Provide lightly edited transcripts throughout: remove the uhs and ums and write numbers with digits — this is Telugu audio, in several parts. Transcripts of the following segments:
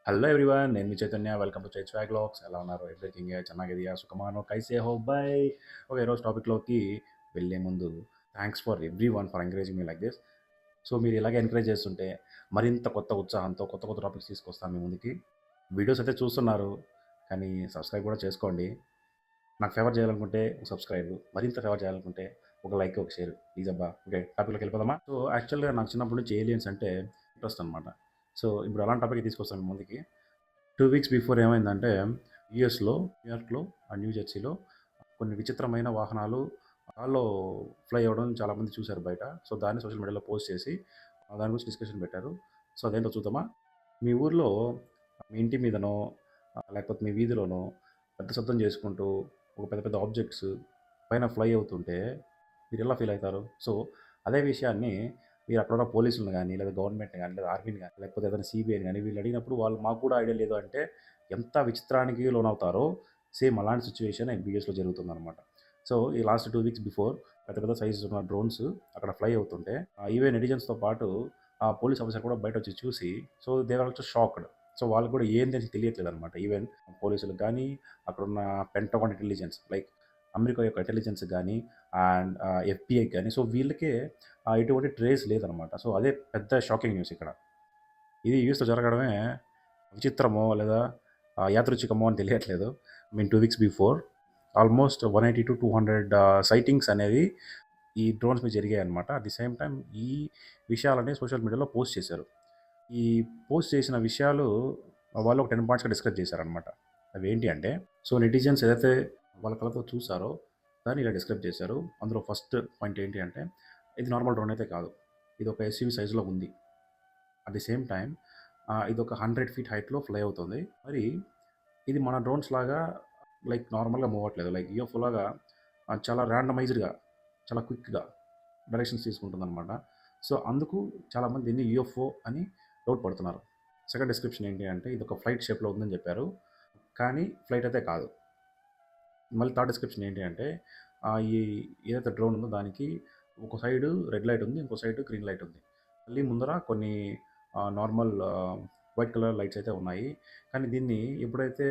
హలో ఎవ్రీవన్, నేను మీ Chaitanya. Welcome to Chait swag vlogs. ఎలా ఉన్నారు? ఎవ్రీథింగ్ ಚೆನ್ನಾಗಿದೆಯಾ? సుఖమానో కైసే హో బై? ఓకే, ఈరోజు టాపిక్లోకి వెళ్ళే ముందు thanks for every one for encouraging me like this. So మీరు ఇలాగే ఎంకరేజ్ చేస్తుంటే మరింత కొత్త ఉత్సాహంతో కొత్త కొత్త టాపిక్స్ తీసుకొస్తాను మీ ముందుకి. వీడియోస్ అయితే చూస్తున్నారు, కానీ సబ్స్క్రైబ్ కూడా చేసుకోండి. నాకు ఫేవర్ చేయాలనుకుంటే ఒక సబ్స్క్రైబ్, మరింత ఫేవర్ చేయాలనుకుంటే ఒక లైక్, ఒక షేర్ ప్లీజ్ అబ్బా. ఓకే, టాపిక్లోకి వెళ్ళిపోదామా? సో యాక్చువల్గా నాకు చిన్నప్పటి నుంచి ఏలియన్స్ అంటే ఇంట్రెస్ట్ అనమాట. సో ఇప్పుడు అలాంటి టాపిక్ తీసుకొస్తాను మీ ముందుకి. 2 వీక్స్ బిఫోర్ ఏమైందంటే, యూఎస్లో, న్యూయార్క్లో, న్యూ జెర్సీలో కొన్ని విచిత్రమైన వాహనాలు గాల్లో ఫ్లై అవ్వడం చాలామంది చూశారు బయట. సో దాన్ని సోషల్ మీడియాలో పోస్ట్ చేసి దాని గురించి డిస్కషన్ పెట్టారు. సో అదేంటో చూద్దామా? మీ ఊర్లో మీ ఇంటి మీదనో లేకపోతే మీ వీధిలోనో పెద్ద శబ్దం చేసుకుంటూ ఒక పెద్ద పెద్ద ఆబ్జెక్ట్స్ పైన ఫ్లై అవుతుంటే మీరు ఎలా ఫీల్ అవుతారు? సో అదే విషయాన్ని మీరు అక్కడ పోలీసులను కానీ, లేదా గవర్నమెంట్ని కానీ, లేదా ఆర్మీని కానీ, లేకపోతే ఏదైనా సిబిఐని కానీ వీళ్ళు అడిగినప్పుడు వాళ్ళు మాకు కూడా ఐడియా లేదు అంటే ఎంత విచిత్రానికి లోనవుతారో, సేమ్ అలాంటి సిచ్యువేషన్ ఎంబీఎస్లో జరుగుతుందన్నమాట. సో ఈ లాస్ట్ 2 వీక్స్ బిఫోర్ పెద్ద పెద్ద సైజెస్ ఉన్న డ్రోన్స్ అక్కడ ఫ్లై అవుతుంటే ఈవెన్ నెటిజన్స్తో పాటు ఆ పోలీస్ ఆఫీసర్ కూడా బయట వచ్చి చూసి, so they are also shocked. So వాళ్ళకి కూడా ఏందని తెలియట్లేదు అనమాట. ఈవెన్ పోలీసులకు కానీ, అక్కడున్న పెంటగాన్ ఇంటెలిజెన్స్ లైక్ అమెరికా యొక్క ఇంటెలిజెన్స్ కానీ అండ్ ఎఫ్బిఐ కానీ, సో వీళ్ళకే ఎటువంటి ట్రేస్ లేదనమాట. సో అదే పెద్ద షాకింగ్ న్యూస్ ఇక్కడ. ఇది యూఎస్లో జరగడమే విచిత్రమో లేదా యాదృచ్ఛికమో అని తెలియట్లేదు. I mean 2 weeks before almost 180 to 200 sightings అనేవి ఈ డ్రోన్స్ మీద జరిగాయి అనమాట. అట్ ది సేమ్ టైం ఈ విషయాలని సోషల్ మీడియాలో పోస్ట్ చేశారు. ఈ పోస్ట్ చేసిన విషయాలు వాళ్ళు ఒక 10 పాయింట్స్గా డిస్కస్ చేశారనమాట. అవి ఏంటి అంటే, సో నెటిజన్స్ ఏదైతే వాళ్ళ కళ్ళతో చూసారో దాన్ని ఇలా డిస్క్రైబ్ చేశారు. అందులో ఫస్ట్ పాయింట్ ఏంటి అంటే, ఇది నార్మల్ డ్రోన్ అయితే కాదు, ఇది ఒక ఎస్యూవి సైజులో ఉంది. అట్ ది సేమ్ టైం ఇది ఒక 100 feet హైట్లో ఫ్లై అవుతుంది. మరి ఇది మన డ్రోన్స్ లాగా లైక్ నార్మల్గా మూవ్ అవ్వట్లేదు. లైక్ యూఎఫ్ఓ లాగా చాలా ర్యాండమైజ్డ్గా, చాలా క్విక్గా డైరెక్షన్స్ తీసుకుంటుంది అనమాట. సో అందుకు చాలామంది దీన్ని యూఎఫ్ఓ అని డౌట్ పడుతున్నారు. సెకండ్ డిస్క్రిప్షన్ ఏంటి అంటే, ఇది ఒక ఫ్లైట్ షేప్లో ఉందని చెప్పారు, కానీ ఫ్లైట్ అయితే కాదు. మళ్ళీ థర్డ్ డిస్క్రిప్షన్ ఏంటి అంటే, ఈ ఏదైతే డ్రోన్ ఉందో దానికి ఒక సైడు రెడ్ లైట్ ఉంది, ఇంకో సైడ్ గ్రీన్ లైట్ ఉంది. మళ్ళీ ముందర కొన్ని నార్మల్ వైట్ కలర్ లైట్స్ అయితే ఉన్నాయి. కానీ దీన్ని ఎప్పుడైతే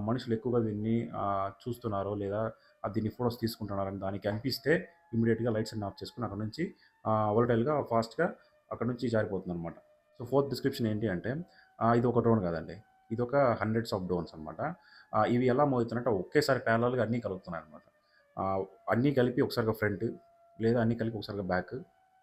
మనుషులు ఎక్కువగా దీన్ని చూస్తున్నారో లేదా దీన్ని ఫొటోస్ తీసుకుంటున్నారని దానికి అనిపిస్తే ఇమీడియట్గా లైట్స్ అన్ని ఆఫ్ చేసుకుని అక్కడ నుంచి వోలటైల్గా ఫాస్ట్గా అక్కడ నుంచి జారిపోతుంది అనమాట. సో ఫోర్త్ డిస్క్రిప్షన్ ఏంటి అంటే, ఇది ఒక డ్రోన్ కాదండి, ఇది ఒక హండ్రెడ్స్ ఆఫ్ డ్రోన్స్ అనమాట. ఇవి ఎలా మూవ్ అవుతున్నాయంటే ఒకేసారి ప్యారలల్గా అన్నీ కలుగుతున్నాయి అనమాట. అన్నీ కలిపి ఒకసారిగా ఫ్రంట్, లేదా అన్నీ కలిపి ఒకసారిగా బ్యాక్,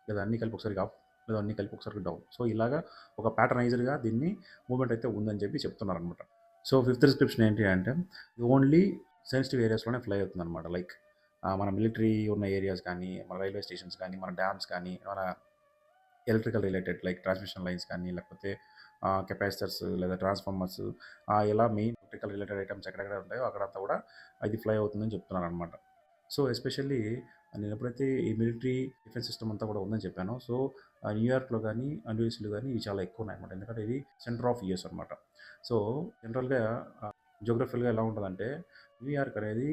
లేదా అన్నీ కలిపి ఒకసారిగా అప్, లేదా అన్నీ కలిపి ఒకసారిగా డౌన్. సో ఇలాగా ఒక ప్యాటర్నైజర్గా దీన్ని మూవ్మెంట్ అయితే ఉందని చెప్పి చెప్తున్నారనమాట. సో ఫిఫ్త్ డిస్క్రిప్షన్ ఏంటి అంటే, ఇది ఓన్లీ సెన్సిటివ్ ఏరియాస్లోనే ఫ్లై అవుతుంది అనమాట. లైక్ మన మిలిటరీ ఉన్న ఏరియాస్ కానీ, మన రైల్వే స్టేషన్స్ కానీ, మన డ్యామ్స్ కానీ, మన electrical related like transmission lines కానీ, లేకపోతే కెపాసిటర్స్ లేదా ట్రాన్స్ఫార్మర్స్, ఇలా మెయిన్ ఎలక్ట్రికల్ రిలేటెడ్ ఐటమ్స్ ఎక్కడెక్కడ ఉంటాయో అక్కడంతా కూడా ఇది ఫ్లై అవుతుందని చెప్తున్నారు అనమాట. సో ఎస్పెషల్లీ నేను ఎప్పుడైతే ఈ మిలిటరీ డిఫెన్స్ సిస్టమ్ అంతా కూడా ఉందని చెప్పానో, సో న్యూయార్క్లో కానీ యూఎస్లో కానీ ఇవి చాలా ఎక్కువ ఉన్నాయి అనమాట. ఎందుకంటే ఇది సెంటర్ ఆఫ్ యూఎస్ అనమాట. సో జనరల్గా జోగ్రఫికల్గా ఎలా ఉంటుందంటే, న్యూయార్క్ అనేది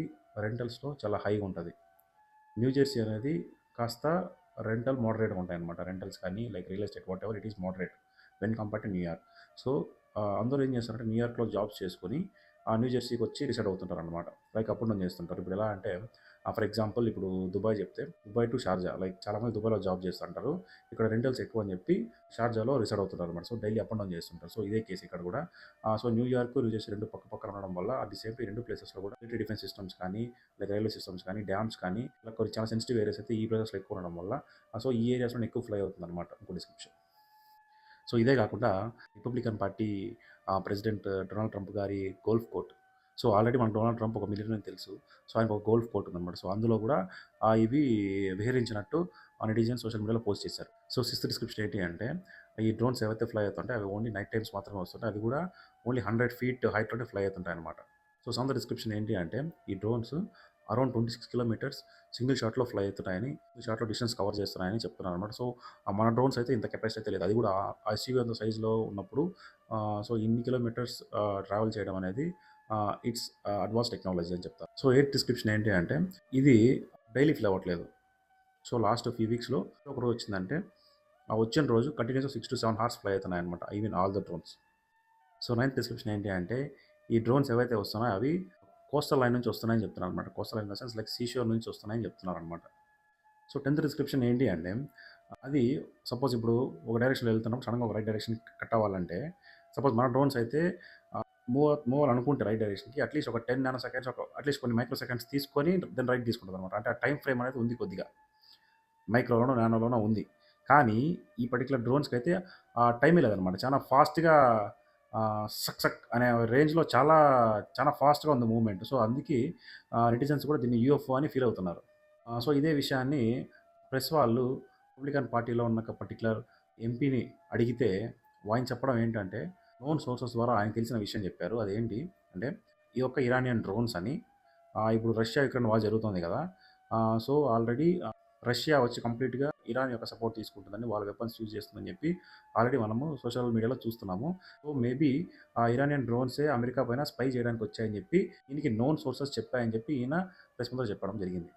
రెంటల్స్లో చాలా హైగా ఉంటుంది. న్యూ జెర్సీ అనేది కాస్త రెంటల్ మోడరేట్గా ఉంటాయి అనమాట. రెంటల్స్ కానీ like real estate what ever it is moderate when compare to New York. So అందరూ ఏం చేస్తారంటే న్యూయార్క్లో జాబ్స్ చేసుకొని న్యూ జెర్సీకి వచ్చి రిసైడ్ అవుతుంటారు అనమాట. లైక్ అప్ అండ్ డౌన్ చేస్తుంటారు. ఇప్పుడు ఎలా అంటే, ఫర్ ఎగ్జాంపుల్ ఇప్పుడు దుబాయ్ చెప్తే దుబాయ్ టు షార్జా, లైక్ చాలామంది దుబాయ్లో జాబ్ చేస్తుంటారు. ఇక్కడ రెంటల్స్ ఎక్కువ అని చెప్పి షార్జాలో రిసైడ్ అవుతుంటారు అనమాట. So daily up and down చేస్తుంటారు. సో ఇదే కేసు ఇక్కడ కూడా. సో న్యూయార్క్, న్యూ జెర్సీ రెండు పక్క పక్కన ఉండడం వల్ల అట్ ది సేమ్ ఈ రెండు ప్లేసెస్లో కూడా మిలిటరీ డిఫెన్స్ సిస్టమ్స్ కానీ, లైక్ రైల్వే సిస్టమ్స్ కానీ, డ్యామ్స్ కానీ, ఇలా కొన్ని చాలా సెన్సిటివ్ ఏరియాస్ అయితే ఈ ప్లేసెస్లో ఎక్కువ ఉండడం వల్ల సో ఈ ఏరియాస్లో ఎక్కువ ఫ్లై అవుతుంది అనమాట. ఇంకో డిస్క్రిప్షన్. సో ఇదే కాకుండా Republican party president Donald Trump గారి గోల్ఫ్ కోర్ట్. సో ఆల్రెడీ మనకు డొనాల్డ్ ట్రంప్ ఒక మిలియనర్ అని తెలుసు. సో ఆయనకు ఒక గోల్ఫ్ కోర్ట్ ఉందన్నమాట. సో అందులో కూడా ఇవి విహరించినట్టు నెటిజన్స్ సోషల్ మీడియాలో పోస్ట్ చేశారు. సో సిక్స్త్ డిస్క్రిప్షన్ ఏంటి అంటే, ఈ డ్రోన్స్ ఏవైతే ఫ్లై అవుతుంటాయి అవి ఓన్లీ నైట్ టైమ్స్ మాత్రమే వస్తుంటాయి. అది కూడా ఓన్లీ 100 feet హైట్లోనే ఫ్లై అవుతుంటాయి అనమాట. సో సెవెంత్ డిస్క్రిప్షన్ ఏంటి అంటే, ఈ డ్రోన్స్ అరౌండ్ 26 kilometers సింగిల్ షాట్లో ఫ్లై అవుతున్నాయని, సింగిల్ షాట్లో డిస్టెన్స్ కవర్ చేస్తున్నాయని చెప్తున్నారు అనమాట. సో మన డ్రోన్స్ అయితే ఇంత కెపాసిటీ అయితే లేదు. అది కూడా ఎస్యూవీ అంత సైజులో ఉన్నప్పుడు సో ఇన్ని కిలోమీటర్స్ ట్రావెల్ చేయడం అనేది ఇట్స్ అడ్వాన్స్ టెక్నాలజీ అని చెప్తారు. సో ఎయిత్ డిస్క్రిప్షన్ ఏంటి అంటే, ఇది డైలీ ఫ్లై అవ్వట్లేదు. సో లాస్ట్ ఫ్యూ వీక్స్లో ఒక రోజు వచ్చిందంటే, ఆ వచ్చిన రోజు కంటిన్యూస్గా 6 to 7 hours ఫ్లై అవుతున్నాయి అనమాట. Even all the drones. So ninth description ఏంటి అంటే ఈ డ్రోన్స్ ఏవైతే వస్తున్నాయో అవి కోస్టల్ లైన్ నుంచి వస్తున్నాయని చెప్తున్నారు అనమాట. Coastal line in the sense like seashore నుంచి వస్తున్నాయని చెప్తున్నారు అనమాట. సో 10th డిస్క్రిప్షన్ ఏంటి అంటే అది సపోజ్ ఇప్పుడు ఒక డైరెక్షన్లో వెళ్తున్నప్పుడు సడన్గా ఒక రైట్ డైరెక్షన్ కట్ అవ్వాలంటే సపోజ్ మన డ్రోన్స్ అయితే మూవ్ అవ్వాలనుకుంటే రైట్ డైరెక్షన్కి అట్లీస్ట్ ఒక 10 నానో సెకండ్స్ ఒక అట్లీస్ట్ కొన్ని మైక్రో సెకండ్స్ తీసుకొని దెన్ రైట్ తీసుకుంటుంది అనమాట. అంటే ఆ టైం ఫ్రేమ్ అనేది ఉంది కొద్దిగా మైక్రోలోనో నానోలోనో ఉంది. కానీ ఈ పర్టికులర్ డ్రోన్స్కి అయితే ఆ టైమే లేదనమాట. చాలా ఫాస్ట్గా సక్ సక్ అనే రేంజ్లో చాలా చాలా ఫాస్ట్గా ఉంది మూవ్మెంట్. సో అందుకే నెటిజన్స్ కూడా దీన్ని యూఎఫ్ఓ అని ఫీల్ అవుతున్నారు. సో ఇదే విషయాన్ని ప్రెస్ వాళ్ళు రిపబ్లికన్ పార్టీలో ఉన్న ఒక పర్టికులర్ ఎంపీని అడిగితే ఆయన చెప్పడం ఏంటంటే నోన్ సోర్సెస్ ద్వారా ఆయన తెలిసిన విషయం చెప్పారు. అదేంటి అంటే ఈ యొక్క ఇరానియన్ డ్రోన్స్ అని ఇప్పుడు రష్యా యుక్రెయిన్ వార్ జరుగుతుంది కదా. సో ఆల్రెడీ రష్యా వచ్చి కంప్లీట్గా ఇరాన్ యొక్క సపోర్ట్ తీసుకుంటుందని వాళ్ళ వెపన్స్ యూజ్ చేస్తుందని చెప్పి ఆల్రెడీ మనము సోషల్ మీడియాలో చూస్తున్నాము. సో మేబీ ఆ ఇరానియన్ డ్రోన్సే అమెరికా పైన స్పై చేయడానికి వచ్చాయని చెప్పి దీనికి నోన్ సోర్సెస్ చెప్పాయని చెప్పి ఈయన ప్రెస్ మీట్లో చెప్పడం జరిగింది.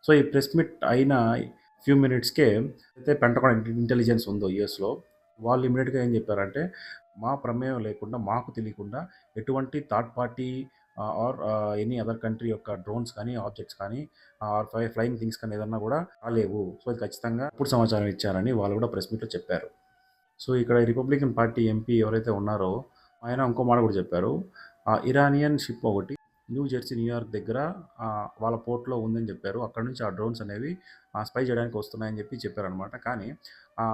సో ఈ ప్రెస్ మీట్ అయిన ఫ్యూ మినిట్స్కే అయితే పెంటగాన్ ఇంటెలిజెన్స్ ఉందో యూఎస్లో వాళ్ళు ఇమీడియట్గా ఏం చెప్పారంటే మా ప్రమేయం లేకుండా మాకు తెలియకుండా ఎటువంటి third party or any other country యొక్క డ్రోన్స్ కానీ ఆబ్జెక్ట్స్ కానీ ఆర్ ఫ్లయింగ్ థింగ్స్ కానీ ఏదన్నా కూడా రాలేవు. సో ఇది ఖచ్చితంగా ఇప్పుడు సమాచారం ఇచ్చారని వాళ్ళు కూడా ప్రెస్ మీట్లో చెప్పారు. సో ఇక్కడ రిపబ్లికన్ పార్టీ ఎంపీ ఎవరైతే ఉన్నారో ఆయన ఇంకో మాట కూడా చెప్పారు. ఇరానియన్ షిప్ ఒకటి న్యూ జెర్సీ న్యూయార్క్ దగ్గర వాళ్ళ పోర్ట్లో ఉందని చెప్పారు. అక్కడ నుంచి ఆ డ్రోన్స్ అనేవి స్పై చేయడానికి వస్తున్నాయని చెప్పి చెప్పారనమాట. కానీ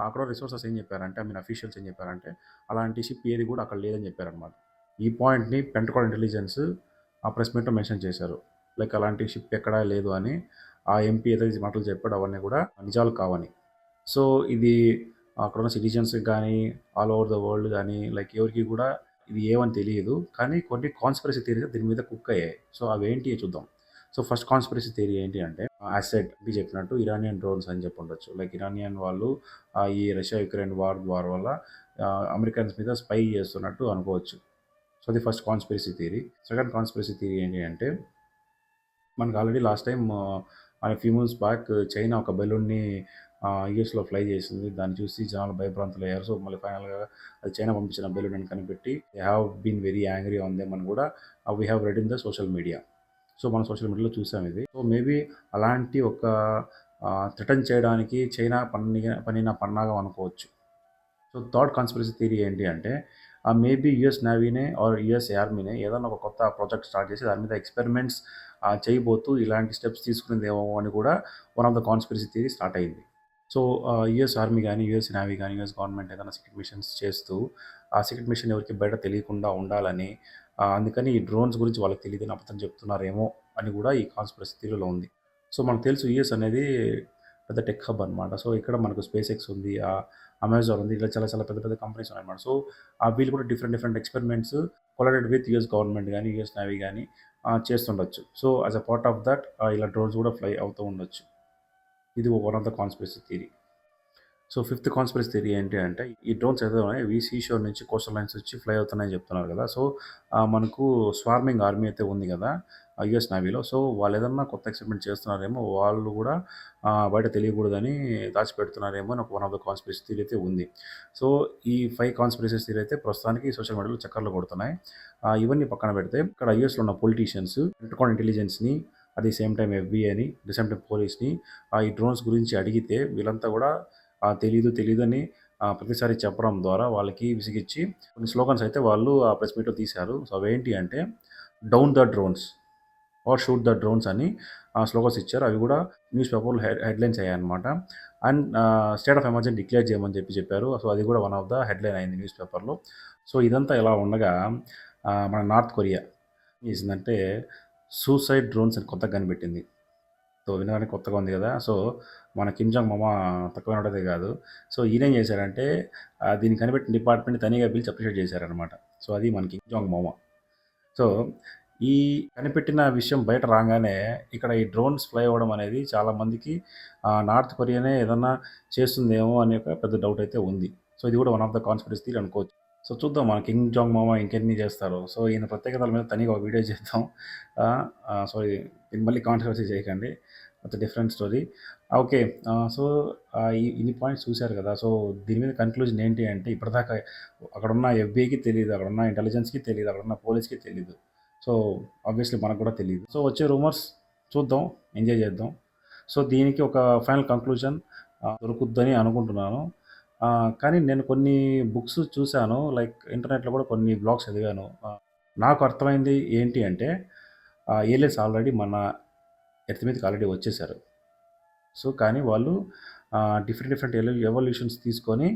అక్కడ రిసోర్సెస్ ఏం చెప్పారంటే అఫీషియల్స్ ఏం చెప్పారంటే అలాంటి షిప్ ఏది కూడా అక్కడ లేదని చెప్పారనమాట. ఈ పాయింట్ని పెంటగాన్ ఇంటెలిజెన్స్ ఆ ప్రెస్ మీట్లో మెన్షన్ చేశారు. లైక్ అలాంటి షిప్ ఎక్కడా లేదు అని ఆ ఎంపీ ఏదైతే మాటలు చెప్పాడో అవన్నీ కూడా నిజాలు కావని. సో ఇది అక్కడ ఉన్న సిటిజన్స్కి కానీ ఆల్ ఓవర్ ద వరల్డ్ కానీ లైక్ ఎవరికి కూడా ఇది ఏమని తెలియదు. కానీ కొన్ని కాన్స్పిరసీ థియరీస్ దీని మీద కుక్ అయ్యాయి. సో అవి ఏంటి చూద్దాం. సో ఫస్ట్ కాన్స్పిరసీ థియరీ ఏంటి అంటే యాసెట్ బి చెప్పినట్టు ఇరానియన్ డ్రోన్స్ అని చెప్పి ఉండొచ్చు. లైక్ ఇరానియన్ వాళ్ళు ఈ రష్యా యుక్రెయిన్ వార్ వల్ల అమెరికన్స్ మీద స్పై చేస్తున్నట్టు అనుకోవచ్చు. సో అది first conspiracy theory. Second conspiracy theory ఏంటి అంటే మనకు already last time few months back China ఒక బెలూన్ని యూఎస్లో ఫ్లై చేసింది. దాన్ని చూసి జనాలు భయభ్రాంతులు అయ్యారు. సో మళ్ళీ ఫైనల్గా అది చైనా పంపించిన బెలూన్ అని కనిపెట్టి they have been very angry on them అని కూడా we have read in the social media. So మనం సోషల్ మీడియాలో చూసాం ఇది. సో మేబీ అలాంటి ఒక థ్రెటన్ చేయడానికి చైనా పన్నిన పన్నాగం అనుకోవచ్చు. సో థర్డ్ కాన్స్పిరసీ థియరీ ఏంటి అంటే మేబీ యూఎస్ నేవీనే ఆర్ యూఎస్ ఆర్మీనే ఏదైనా ఒక కొత్త ప్రాజెక్ట్ స్టార్ట్ చేసి దాని మీద ఎక్స్పెరిమెంట్స్ చేయబోతూ ఇలాంటి స్టెప్స్ తీసుకునేదేమో అని కూడా one of the conspiracy theory start అయింది. సో యూఎస్ ఆర్మీ కానీ యూఎస్ నేవీ కానీ యూఎస్ గవర్నమెంట్ ఏదైనా సీక్రెట్ మిషన్స్ చేస్తూ ఆ సీక్రెట్ మిషన్ ఎవరికి బయట తెలియకుండా ఉండాలని అందుకని ఈ డ్రోన్స్ గురించి వాళ్ళకి తెలియదని అబద్ధం చెప్తున్నారేమో అని కూడా ఈ కాన్స్పిరసీ థియరీలో ఉంది. సో మనకు తెలుసు యూఎస్ అనేది పెద్ద టెక్ హబ్ అనమాట. సో ఇక్కడ మనకు స్పేస్ ఎక్స్ ఉంది, అమెజాన్ ఉంది, ఇలా చాలా చాలా పెద్ద పెద్ద కంపెనీస్ ఉన్నాయన్నమాట. సో వీళ్ళు కూడా different experiments collaborate with US government కానీ యూఎస్ నేవీ కానీ చేస్తుండొచ్చు. So as a part of that ఇలా డ్రోన్స్ కూడా ఫ్లై అవుతూ ఉండొచ్చు. ఇది one of the conspiracy theory. So fifth conspiracy theory ఏంటి అంటే ఈ డ్రోన్స్ ఏదో ఉన్నాయి సీషోర్ నుంచి కోస్టల్ లైన్స్ వచ్చి ఫ్లై అవుతున్నాయని చెప్తున్నారు కదా. సో మనకు స్వార్మింగ్ ఆర్మీ అయితే ఉంది కదా యుఎస్ నేవీలో. సో వాళ్ళు ఏదన్నా కొత్త ఎక్స్పెరిమెంట్ చేస్తున్నారేమో, వాళ్ళు కూడా బయట తెలియకూడదని దాచిపెడుతున్నారేమో అని one of the conspiracy theory అయితే ఉంది. సో ఈ 5 కాన్స్పిరసీ థియరీ అయితే ప్రస్తుతానికి సోషల్ మీడియాలో చక్కర్లు కొడుతున్నాయి. ఇవన్నీ పక్కన పెడితే ఇక్కడ యూఎస్లో ఉన్న పొలిటీషియన్స్ పెంటగాన్ ఇంటెలిజెన్స్ని అట్ ది సేమ్ టైం ఎఫ్బిఐని అట్ ది సేమ్ టైం పోలీస్ని ఈ డ్రోన్స్ గురించి అడిగితే వీళ్ళంతా కూడా తెలీదు అని ప్రతిసారి చెప్పడం ద్వారా వాళ్ళకి విసిగిచ్చి కొన్ని స్లోగన్స్ అయితే వాళ్ళు ఆ ప్రెస్ మీట్లో తీశారు. సో అవేంటి అంటే down the drones or shoot the drones అని స్లోగన్స్ ఇచ్చారు. అవి కూడా న్యూస్ పేపర్లో హెడ్లైన్స్ అయ్యాయన్నమాట. And state of emergency declare చేయమని చెప్పారు. సో అది కూడా వన్ ఆఫ్ ద హెడ్లైన్ అయింది న్యూస్ పేపర్లో. సో ఇదంతా ఎలా ఉండగా మన నార్త్ కొరియా చేసిందంటే సూసైడ్ డ్రోన్స్ అని కొత్తగా కనిపెట్టింది. సో వినడానికి కొత్తగా ఉంది కదా. సో మన కిమ్ జాంగ్ మామ తక్కువైనదే కాదు. సో ఈయన ఏం చేశారంటే దీన్ని కనిపెట్టిన డిపార్ట్మెంట్ తనిగా పిలిచి అప్రిషియేట్ చేశారనమాట. సో అది మన కిమ్ జాంగ్ మామ. సో ఈ కనిపెట్టిన విషయం బయట రాగానే ఇక్కడ ఈ డ్రోన్స్ ఫ్లై అవ్వడం అనేది చాలామందికి నార్త్ కొరియానే ఏదన్నా చేస్తుందేమో అనే ఒక పెద్ద డౌట్ అయితే ఉంది. సో ఇది కూడా one of the conspiracy theory అనుకోవచ్చు. సో చూద్దాం మన కిమ్ జాంగ్ మామ ఇంకెన్ని చేస్తారు. సో ఈయన ప్రత్యేకతల మీద తనిగా ఒక వీడియో చేద్దాం. సో దీన్ని మళ్ళీ కాంట్రవర్సీ చేయకండి. అట్స్ డిఫరెంట్ స్టోరీ. ఓకే. సో, ఇన్ని పాయింట్స్ చూశారు కదా! సో, దీని మీద కన్క్లూజన్ ఏంటి అంటే ఇప్పటిదాకా అక్కడున్న ఎఫ్‌బీఐకి తెలీదు. అక్కడున్న ఇంటెలిజెన్స్‌కి తెలీదు. అక్కడున్న పోలీస్‌కి తెలీదు. సో, ఆబ్వియస్లీ మనకు కూడా తెలీదు. సో, వచ్చే రూమర్స్ చూద్దాం. ఎంజాయ్ చేద్దాం. సో, దీనికి ఒక ఫైనల్ కంక్లూజన్ దొరుకుద్దని అనుకుంటున్నాను. కానీ నేను కొన్ని బుక్స్ చూశాను. లైక్ ఇంటర్నెట్‌లో కూడా కొన్ని బ్లాగ్స్ చదివాను. నాకు అర్థమైంది ఏంటి అంటే ఏలియన్స్ ఆల్రెడీ మన ఎర్త్ మీదకి ఆల్రెడీ వచ్చేసారు. సో, కానీ వాళ్ళు డిఫరెంట్ ఎవల్యూషన్స్ తీసుకొని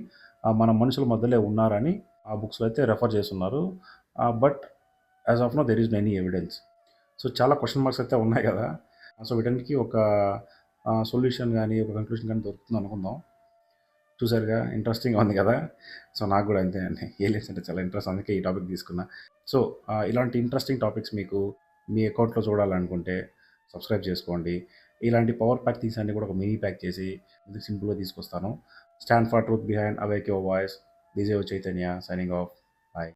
మన మనుషుల మధ్యలో ఉన్నారని ఆ బుక్స్‌లో అయితే రెఫర్ చేసున్నారు. But as of now there is any evidence. So, చాలా క్వెషన్ మార్క్స్ అయితే ఉన్నాయి కదా! సో, వీటన్నిటికి ఒక సొల్యూషన్ గానీ, ఒక కంక్లూజన్ గానీ దొరుకుతుంది అనుకుందాం. చూసారుగా ఇంట్రెస్టింగ్‌గా ఉంది కదా! సో, నాకు కూడా అంతే అండి. ఏలియన్స్ అంటే చాలా ఇంట్రెస్ట్. అందుకే ఈ టాపిక్ తీసుకున్నా. సో, ఇలాంటి ఇంట్రెస్టింగ్ టాపిక్స్ మీకు మీ అకౌంట్‌లో చూడాలనుకుంటే సబ్స్క్రైబ్ చేసుకోండి. ఇలాంటి పవర్ ప్యాక్ థింగ్స్ అన్నీ కూడా ఒక మినీ ప్యాక్ చేసి సింపుల్‌గా తీసుకొస్తాను. Stand for truth behind awake your voice. This is your Chaitanya signing off.